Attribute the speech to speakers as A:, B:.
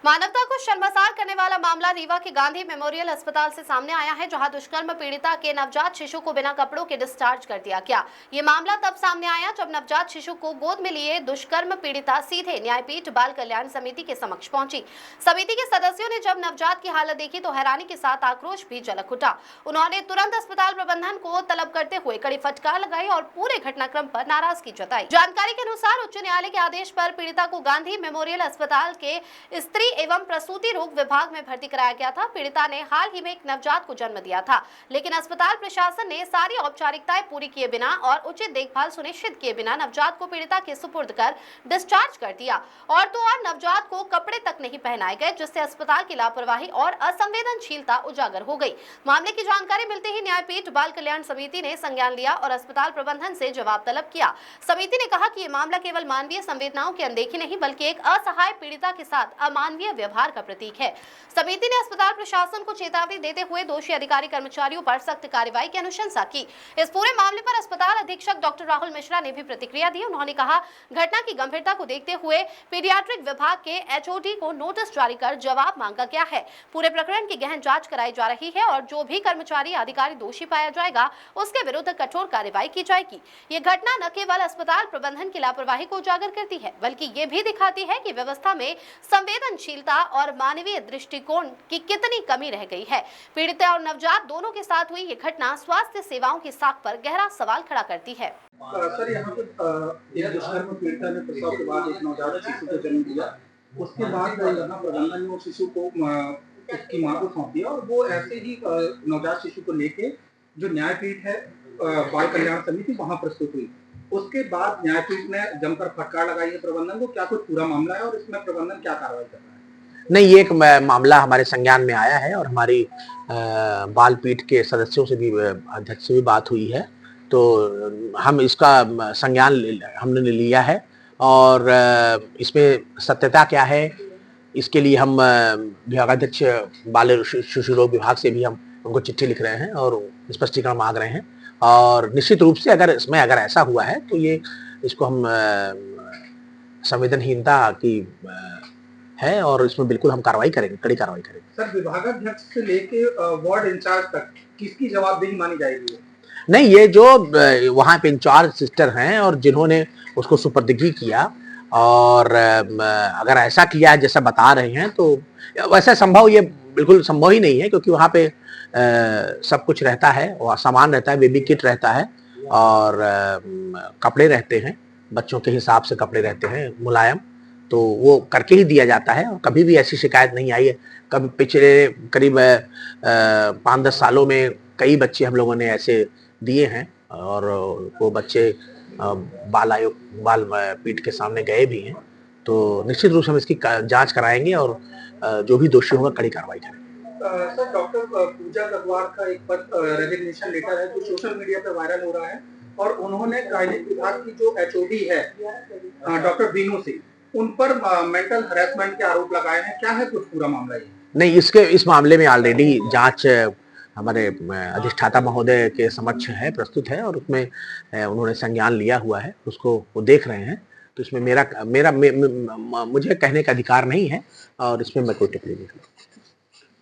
A: मानवता को शर्मसार करने वाला मामला रीवा के गांधी मेमोरियल अस्पताल से सामने आया है, जहां दुष्कर्म पीड़िता के नवजात शिशु को बिना कपड़ों के डिस्चार्ज कर दिया गया। ये मामला तब सामने आया जब नवजात शिशु को गोद में लिए दुष्कर्म पीड़िता सीधे न्यायपीठ बाल कल्याण समिति के समक्ष पहुंची। समिति के सदस्यों ने जब नवजात की हालत देखी तो हैरानी के साथ आक्रोश भी झलक उठा। उन्होंने तुरंत अस्पताल प्रबंधन को तलब करते हुए कड़ी फटकार लगाई और पूरे घटनाक्रम पर नाराजगी जताई। जानकारी के अनुसार उच्च न्यायालय के आदेश पर पीड़िता को गांधी मेमोरियल अस्पताल के स्त्री एवं प्रसूति रोग विभाग में भर्ती कराया गया था। पीड़िता ने हाल ही में एक नवजात को जन्म दिया था, लेकिन अस्पताल प्रशासन ने सारी औपचारिकताएं पूरी किए बिना और उचित देखभाल सुनिश्चित किए बिना नवजात को पीड़िता के सुपुर्द कर डिस्चार्ज कर दिया। और तो और नवजात को कपड़े तक नहीं पहनाए गए, जिससे अस्पताल की लापरवाही और असंवेदनशीलता उजागर हो गई। मामले की जानकारी मिलते ही न्यायपीठ बाल कल्याण समिति ने संज्ञान लिया और अस्पताल प्रबंधन से जवाब तलब किया। समिति ने कहा कि ये मामला केवल मानवीय संवेदनाओं की अनदेखी नहीं, बल्कि एक असहाय पीड़िता के साथ अमानवीय व्यवहार का प्रतीक है। समिति ने अस्पताल प्रशासन को चेतावनी देते हुए दोषी अधिकारी कर्मचारियों पर सख्त कार्रवाई की अनुशंसा की। इस पूरे मामले पर अस्पताल अधीक्षक डॉक्टर राहुल मिश्रा ने भी प्रतिक्रिया दी। उन्होंने कहा, घटना की गंभीरता को देखते हुए पीडियाट्रिक विभाग के एचओडी को नोटिस जारी कर जवाब मांगा गया है। पूरे प्रकरण की गहन जांच कराई जा रही है और जो भी कर्मचारी अधिकारी दोषी पाया जाएगा उसके विरुद्ध कठोर कार्रवाई की जाएगी। ये घटना न केवल अस्पताल प्रबंधन की लापरवाही को उजागर करती है, बल्कि ये भी दिखाती है कि व्यवस्था में संवेदनशीलता और मानवीय दृष्टिकोण की कितनी कमी रह गई है। पीड़िता और नवजात दोनों के साथ हुई ये घटना स्वास्थ्य सेवाओं की साख पर गहरा सवाल खड़ा करती है।
B: सर, यहाँ पे एक दुष्कर्म पीड़िता ने प्रसव के बाद एक नवजात शिशु को जन्म दिया। उसके बाद यहाँ प्रबंधन ने उस शिशु को उसकी मां को सौंप दिया और वो ऐसे ही नवजात शिशु को लेके जो न्यायपीठ है बाल कल्याण समिति वहां प्रस्तुत हुई। उसके बाद न्यायपीठ ने जमकर फटकार लगाई है प्रबंधन को। क्या कुछ पूरा मामला है और इसमें प्रबंधन क्या कार्रवाई कर रहा है?
C: नहीं, ये एक मामला हमारे संज्ञान में आया है और हमारी बाल पीठ के सदस्यों से भी, अध्यक्ष से भी बात हुई है, तो हम इसका संज्ञान हमने लिया है और इसमें सत्यता क्या है इसके लिए हम विभागाध्यक्ष बाल शिशु रोग विभाग से भी हम उनको चिट्ठी लिख रहे हैं और स्पष्टीकरण मांग रहे हैं। और निश्चित रूप से अगर ऐसा हुआ है तो ये इसको हम संवेदनहीनता की है और इसमें बिल्कुल हम कार्रवाई करेंगे, कड़ी कार्रवाई करेंगे।
B: सर, विभागाध्यक्ष से लेके वार्ड इंचार्ज तक किसकी जवाबदेही मानी जाएगी?
C: नहीं, ये जो वहाँ पे इंचार्ज सिस्टर हैं और जिन्होंने उसको सुपुर्दगी किया और अगर ऐसा किया है जैसा बता रहे हैं तो वैसा संभव, ये बिल्कुल संभव ही नहीं है, क्योंकि वहाँ पे सब कुछ रहता है और सामान रहता है, बेबी किट रहता है और कपड़े रहते हैं, बच्चों के हिसाब से कपड़े रहते हैं मुलायम, तो वो करके ही दिया जाता है और कभी भी ऐसी शिकायत नहीं आई है। कभी पिछले करीब 5-10 सालों में कई बच्चे हम लोगों ने ऐसे दिए हैं और वो बच्चे बाल पीठ के सामने गए भी हैं। तो निश्चित रूप से हम इसकी जांच कराएंगे और जो भी दोषी होगा कड़ी कार्रवाई करेंगे।
B: सर, डॉक्टर पूजा गंगवार का एक रेजिग्नेशन लेटर है जो सोशल मीडिया पे वायरल हो रहा है और उन्होंने गायनिक विभाग की जो एचओडी है डॉक्टर बीनू सिंह, उन पर मेंटल हरेसमेंट के आरोप लगाए हैं। क्या है कुछ पूरा मामला ये?
C: नहीं, इस मामले में ऑलरेडी जांच हमारे अधिष्ठाता महोदय के समक्ष है, प्रस्तुत है और उसमें उन्होंने संज्ञान लिया हुआ है, उसको वो देख रहे हैं। तो इसमें मुझे कहने का अधिकार नहीं है और इसमें मैं कोई टिप्पणी नहीं करूँगा।